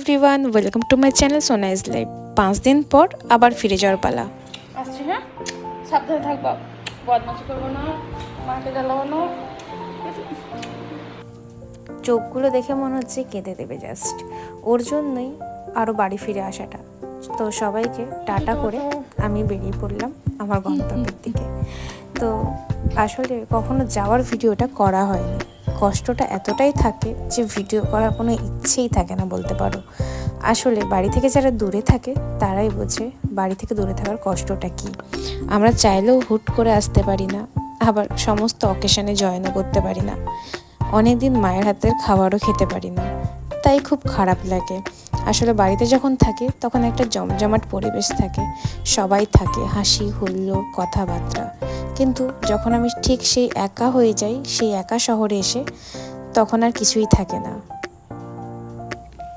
Everyone, welcome to my channel সোনা is life. 5 দিন পর আবার ফিরে যাওয়ার পালা। আসছি, হ্যাঁ, সাবধানে থাকবা, বদমাশি করবো না, মাকে জ্বালাবো না। চোখগুলো দেখে মনে হচ্ছে কেঁদে দেবে জাস্ট। ওর জন্যই আরও বাড়ি ফিরে আসাটা। তো সবাইকে টাটা করে আমি বেরিয়ে পড়লাম আমার গন্তব্যের দিকে। তো আসলে কখনো যাওয়ার ভিডিওটা করা হয়নি। কষ্টটা এতটাই থাকে যে ভিডিও করার কোনো ইচ্ছেই থাকে না বলতে পারো। আসলে বাড়ি থেকে যারা দূরে থাকে তারাই বোঝে বাড়ি থেকে দূরে থাকার কষ্টটা কী। আমরা চাইলেও হুট করে আসতে পারি না, আবার সমস্ত অকেশনে জয়েনও করতে পারি না, অনেক দিন মায়ের হাতের খাবারও খেতে পারি না, তাই খুব খারাপ লাগে। আসলে বাড়িতে যখন থাকি তখন একটা জমজমাট পরিবেশ থাকে, সবাই থাকে, হাসি হুল্লোড় কথাবার্তা। কিন্তু যখন আমি ঠিক সেই একা হয়ে যাই, সেই একা শহরে এসে, তখন আর কিছুই থাকে না।